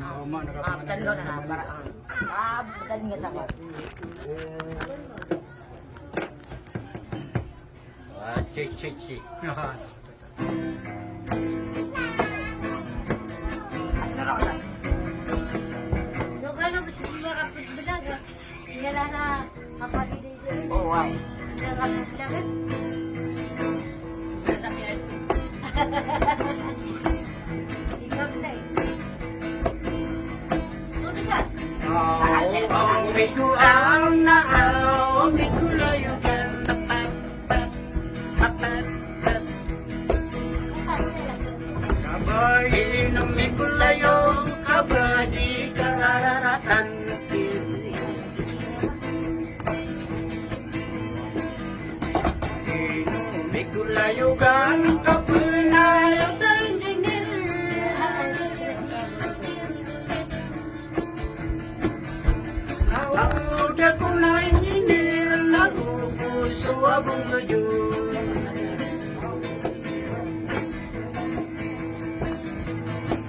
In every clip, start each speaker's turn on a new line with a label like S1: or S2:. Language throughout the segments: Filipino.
S1: Tanda na para galing nga sa ko.
S2: Cik.
S1: Joga na bisi mga kapit bilang. Ngala na kapatid dito.
S2: Oh, wow.
S1: Kapit bilang. Ikaw na.
S2: Layugan kapunayan sa dingin. Nauda ko na ininil, nagupuso abong gayon.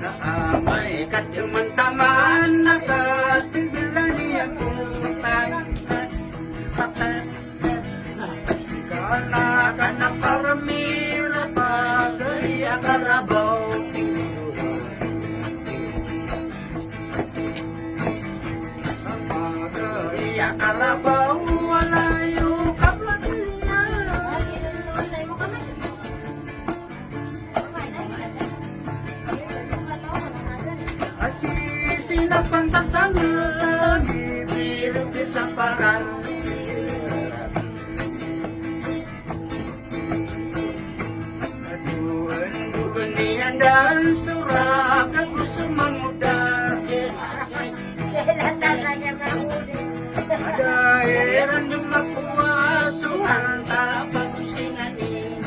S2: Naamay katiman taman, nakatigilan niya putan. Kana paramira bagay akarabaw. Bagay akarabaw walayo kaplatinya. Asisi na pantasana, bibiro sa parang. Dan surat aku semangudar. Ada heran demak kuasuhan tak bagusingan ini.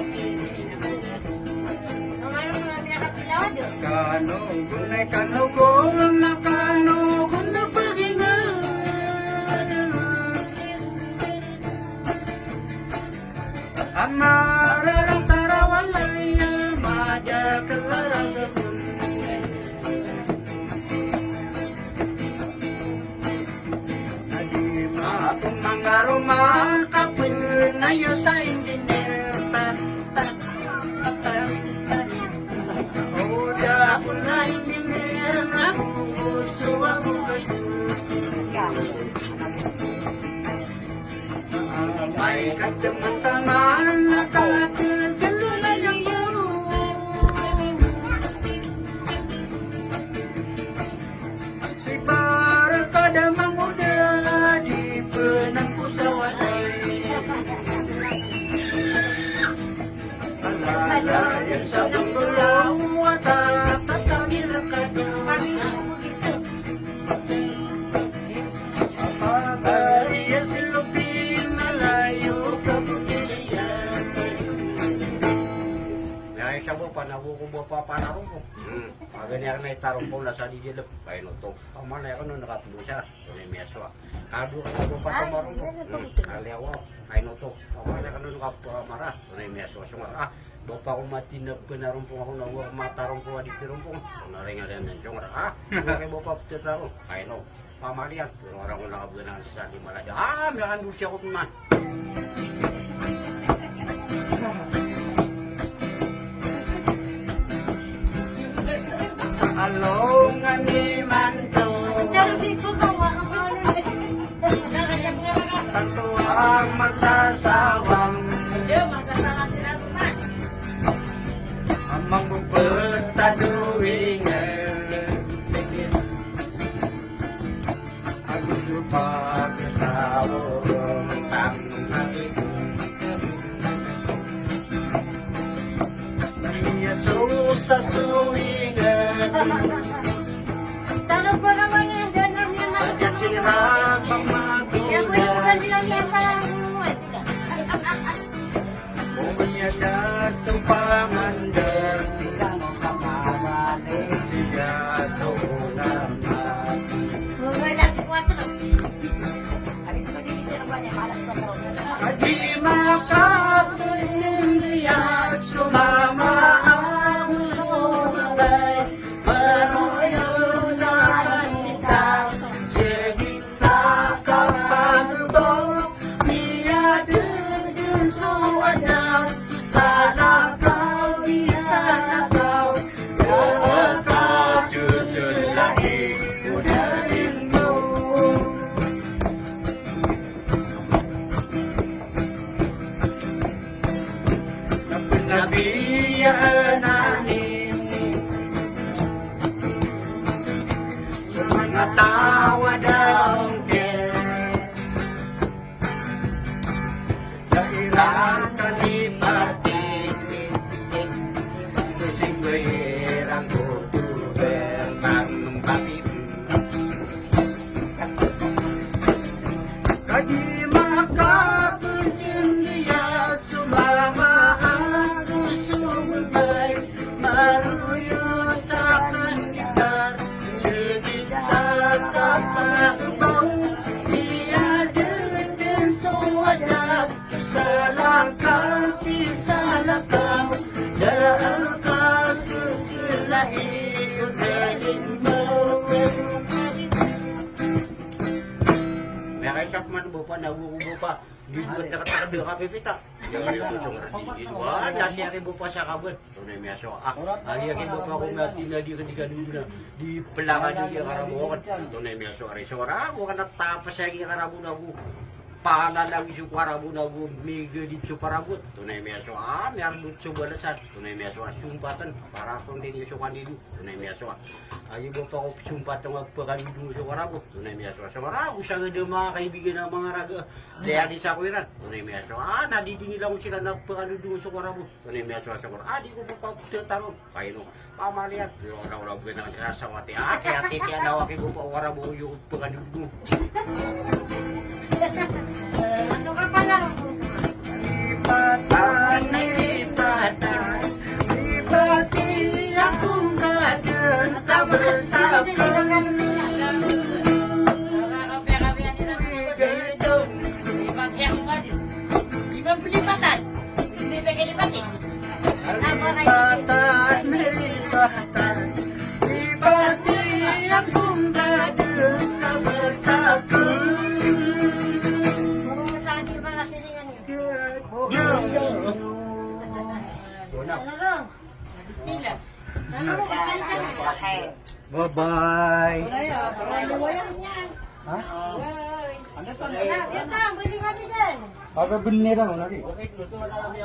S2: Kanu gunai kanu gong na kanu guna pagingan. Amarang tarawalaya maja kelarang kebun. Adima aku mangaroma kapin ayo sa indiner. Udah aku na indiner aku suamu kayu. May kateman-teman nakakagala yang baru. Si bara kada manguda di penang pusawadai. Alala yang sabung belau atap sambil kada. Apa dari silupin malayo kabutian. May sabu panawo ko ba papanarong ko. Agani ako na itarong ko na sa dijilap. Kaya no to. Tama na ako nung nakapulo siya. Ito na yung meso. Kado ka na pa tamarong ko. Aliawa. Kaya no to. Tama na ako nung nakapamara. Ito na yung meso. Bapak ko matinap ko na rumpong ako na huwag matarong ko adik di rumpong. Kung naringa rin ng syungar. Kaya bapak pagkatarong. Kaya no. Pamalian. Pero orang ko nakabunan sa di malada. May handul siya ko tuman. Sa alongan ni Manto. Tanto ang masasawang. Amang bupetaduhingan. Aku lupa ketawa tentang hatiku. nagukubo pa. Dibuat na katakada ka pipita. Yan yung gusto ko na dibuat. Nasi akin mo pa sa kabut. Tunay may aso. Ari akin mo pa kung natin na di ka di kanino na. Di pelangan di ka karabukan. Tunay may aso. Ari sora. Huwag ka natapas sa akin karabun ako. Pahala lang yung karabun ako. Miga dito parabot. Tunay may aso. May arbut sa balasan. Tunay may aso. Sumpatan. Para kung din yung sukan dito. Tunay may aso. Ayaw mo pa ko sumpatan magpakalido sa karabot. Tunay may aso. Sa karabot. Sa nga mga kaibigan ng mga raga. Daya di sa kuiran. Tunay may aso. Nadidingil ako sila nagpakalido sa karabot. Tunay may aso. Sa karabot. Di ko pa tatanong. Kaino. Pamaliat. Yung araw-araw ko na kasawati. Kaya titi anawaki ko pa karabot yung pagkalido.
S1: Ano ka pa lang?
S2: Lipatan, lipatan, lipati akong nadan, tabasakan.
S1: Nakakapya-kapya nila.
S2: Gayon,
S1: Ipagyak nga din. Ibang pelipatan. Hindi pagkalipatin.
S2: lipatan, lipatan, lipati akong nadan, tabasakan.
S1: Marunong sa akin ba kasi rin yan? Ano? Bismillah. Ano ka kanta?
S2: Bye-bye.
S1: Ha? Ito, balik kami din.
S2: Aga beneran lagi. Okay, luto na kami.